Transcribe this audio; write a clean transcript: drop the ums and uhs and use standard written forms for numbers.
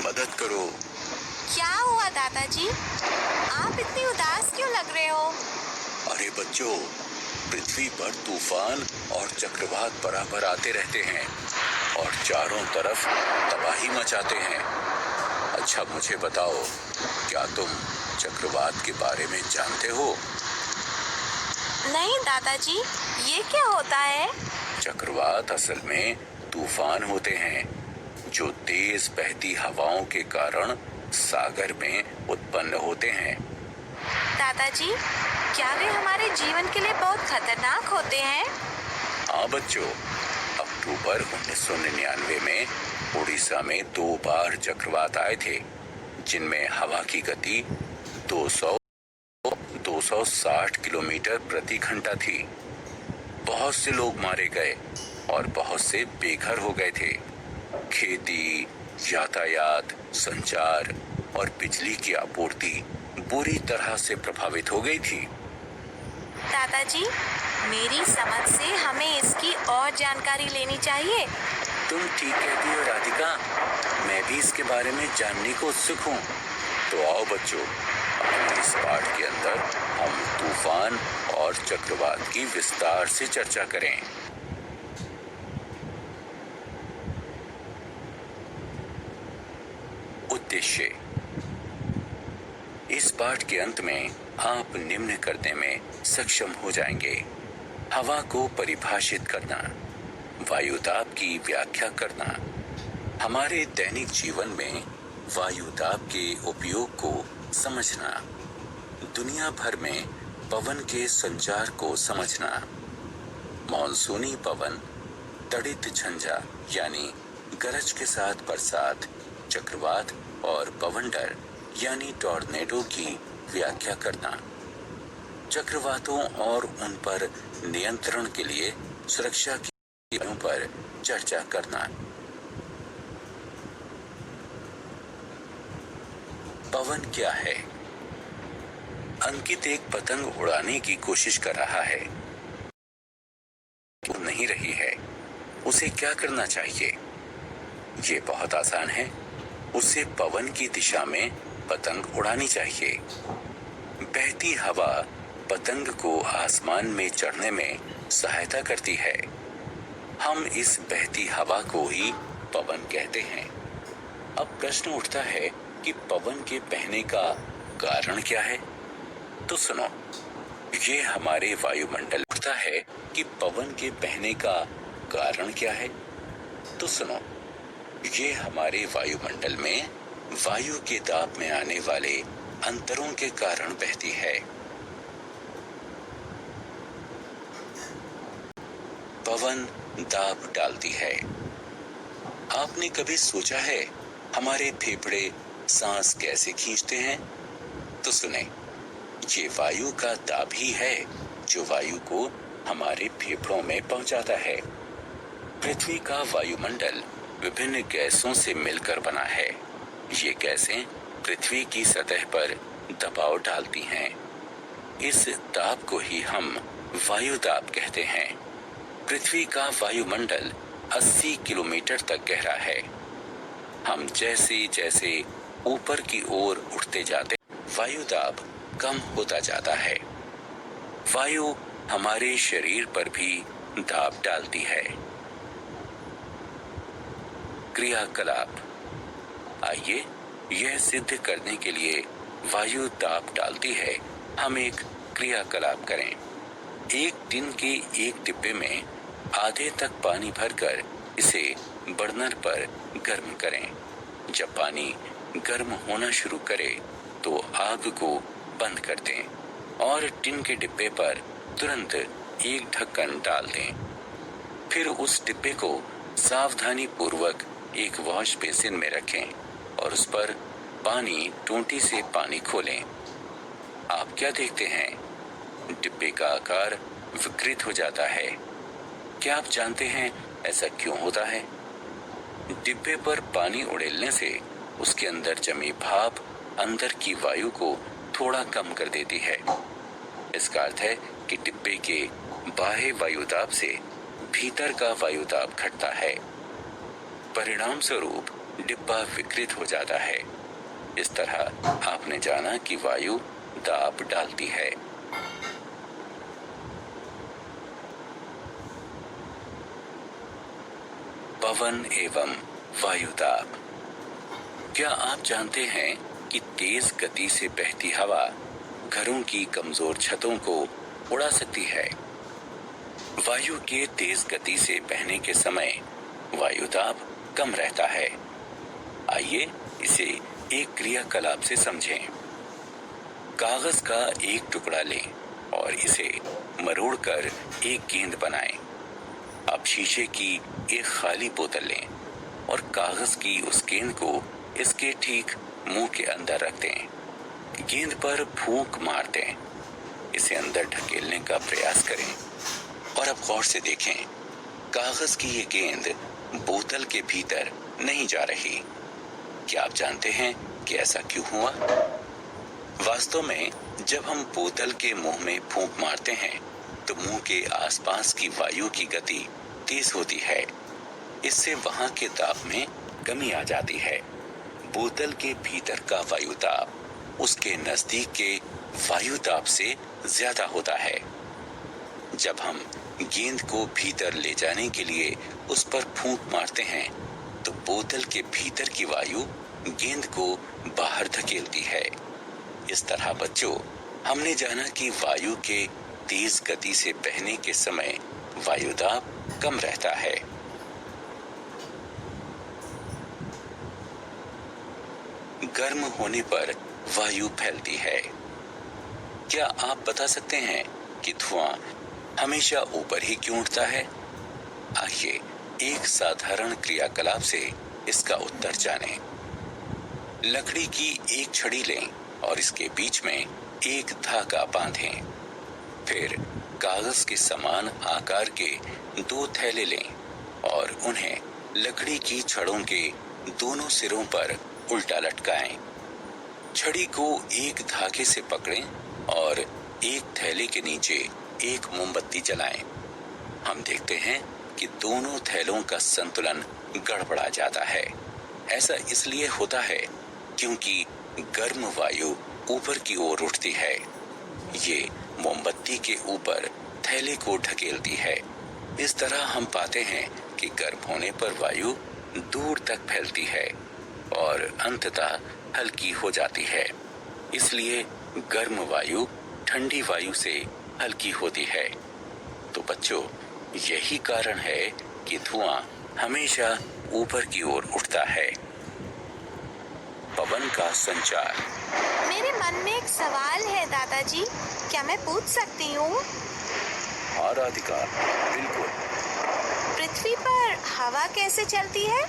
मदद करो। क्या हुआ दादाजी? आप इतनी उदास क्यों लग रहे हो? अरे बच्चों, पृथ्वी पर तूफान और चक्रवात बराबर आते रहते हैं और चारों तरफ तबाही मचाते हैं। अच्छा मुझे बताओ, क्या तुम चक्रवात के बारे में जानते हो? नहीं दादाजी, ये क्या होता है? चक्रवात असल में तूफान होते हैं जो तेज बहती हवाओं के कारण सागर में उत्पन्न होते हैं। दादाजी, क्या वे हमारे जीवन के लिए बहुत खतरनाक होते हैं? हाँ बच्चों, अक्टूबर 1999 में उड़ीसा में 2 बार चक्रवात आए थे, जिनमें हवा की गति 260 किलोमीटर प्रति घंटा थी। बहुत से लोग मारे गए और बहुत से बेघर हो गए थे। खेती, यातायात, संचार और बिजली की आपूर्ति बुरी तरह से प्रभावित हो गई थी। दादाजी, मेरी समझ से हमें इसकी और जानकारी लेनी चाहिए। तुम ठीक कहती हो राधिका, मैं भी इसके बारे में जानने को उत्सुक हूँ। तो आओ बच्चों, अपने इस पाठ के अंदर हम तूफान और चक्रवात की विस्तार से चर्चा करें। उद्देश्य। इस पाठ के अंत में आप निम्न करने में सक्षम हो जाएंगे: हवा को परिभाषित करना, वायुदाब की व्याख्या करना, हमारे दैनिक जीवन में वायुदाब के उपयोग को समझना, दुनिया भर में पवन के संचार को समझना, मॉनसूनी पवन, तड़ित झंझा यानी गरज के साथ बरसात, चक्रवात और बवंडर यानी टॉर्नेडो की व्याख्या करना, चक्रवातों और उन पर नियंत्रण के लिए सुरक्षा की उपायों पर चर्चा करना। पवन क्या है? अंकित एक पतंग उड़ाने की कोशिश कर रहा है, वो नहीं रही है। उसे क्या करना चाहिए? ये बहुत आसान है। उसे पवन की दिशा में पतंग उड़ानी चाहिए। बहती हवा पतंग को आसमान में चढ़ने में सहायता करती है। हम इस बहती हवा को ही पवन कहते हैं। अब प्रश्न उठता है कि पवन के बहने का कारण क्या है? तो सुनो, ये हमारे वायुमंडल उठता है कि पवन के बहने का कारण क्या है? तो सुनो, ये हमारे वायुमंडल में वायु के दाब में आने वाले अंतरों के कारण बहती है। पवन दाब डालती है। आपने कभी सोचा है हमारे फेफड़े सांस कैसे खींचते हैं? तो सुने, ये वायु का दाब ही है जो वायु को हमारे फेफड़ों में पहुंचाता है। पृथ्वी का वायुमंडल विभिन्न गैसों से मिलकर बना है। ये गैसें पृथ्वी की सतह पर दबाव डालती हैं। इस दाब को ही हम वायु दाब कहते हैं। पृथ्वी का वायुमंडल 80 किलोमीटर तक गहरा है। हम जैसे जैसे ऊपर की ओर उठते जाते, वायु दाब कम होता जाता है। वायु हमारे शरीर पर भी दाब डालती है। क्रियाकलाप। आइए यह सिद्ध करने के लिए वायु दाब डालती है, हम एक क्रियाकलाप करें। एक टिन के एक डिब्बे में आधे तक पानी भरकर इसे बर्नर पर गर्म करें। जब पानी गर्म होना शुरू करे तो आग को बंद कर दें और टिन के डिब्बे पर तुरंत एक ढक्कन डाल दें। फिर उस डिब्बे को सावधानी पूर्वक एक वॉश बेसिन में रखें और उस पर पानी टोंटी से पानी खोलें। आप क्या देखते हैं? डिब्बे का आकार विकृत हो जाता है। क्या आप जानते हैं ऐसा क्यों होता है? डिब्बे पर पानी उड़ेलने से उसके अंदर जमी भाप अंदर की वायु को थोड़ा कम कर देती है। इसका अर्थ है कि डिब्बे के बाह्य वायुदाब से भीतर का वायुदाब घटता है। परिणाम स्वरूप डिब्बा विकृत हो जाता है। इस तरह आपने जाना कि वायु दाब डालती है। पवन एवं वायु दाब। क्या आप जानते हैं कि तेज गति से बहती हवा घरों की कमजोर छतों को उड़ा सकती है? वायु के तेज गति से बहने के समय वायु दाब कम रहता है। आइए इसे एक क्रियाकलाप से समझें। कागज का एक टुकड़ा लें और इसे मरोड़कर एक गेंद बनाएं। अब शीशे की एक खाली बोतल लें और कागज की उस गेंद को इसके ठीक मुंह के अंदर रख दें। गेंद पर फूंक मार दें। इसे अंदर ढकेलने का प्रयास करें और अब गौर से देखें, कागज की ये गेंद बोतल के भीतर नहीं जा रही। क्या आप जानते हैं कि ऐसा क्यों हुआ? वास्तव में जब हम बोतल के मुंह में फूंक मारते हैं तो मुंह के आसपास की वायु की गति तेज होती है। इससे वहां के दाब में कमी आ जाती है। बोतल के भीतर का वायु दाब उसके नजदीक के वायु दाब से ज्यादा होता है। जब हम गेंद को भीतर ले जाने के लिए उस पर फूंक मारते हैं तो बोतल के भीतर की वायु गेंद को बाहर धकेलती है। इस तरह बच्चों, हमने जाना कि वायु के तेज गति से बहने के समय वायु दाब कम रहता है। गर्म होने पर वायु फैलती है। क्या आप बता सकते हैं कि धुआं हमेशा ऊपर ही क्यों उठता है? आइए एक साधारण क्रियाकलाप से इसका उत्तर जानें। लकड़ी की एक छड़ी लें और इसके बीच में एक धागा बांधें। फिर कागज के समान आकार के 2 थैले लें और उन्हें लकड़ी की छड़ों के दोनों सिरों पर उल्टा लटकाएं। छड़ी को एक धागे से पकड़ें और एक थैले के नीचे एक मोमबत्ती जलाएं। हम देखते हैं कि दोनों थैलों का संतुलन गड़बड़ा जाता है। ऐसा इसलिए होता है क्योंकि गर्म वायु ऊपर की ओर उठती है। ये मोमबत्ती के ऊपर थैले को ढकेलती है। इस तरह हम पाते हैं कि गर्म होने पर वायु दूर तक फैलती है और अंततः हल्की हो जाती है। इसलिए गर्म वायु ठंडी वायु से हल्की होती है। तो बच्चों, यही कारण है कि धुआं हमेशा ऊपर की ओर उठता है। पवन का संचार। मेरे मन में एक सवाल है दादाजी, क्या मैं पूछ सकती हूँ? हाँ राधिका, बिल्कुल। पृथ्वी पर हवा कैसे चलती है?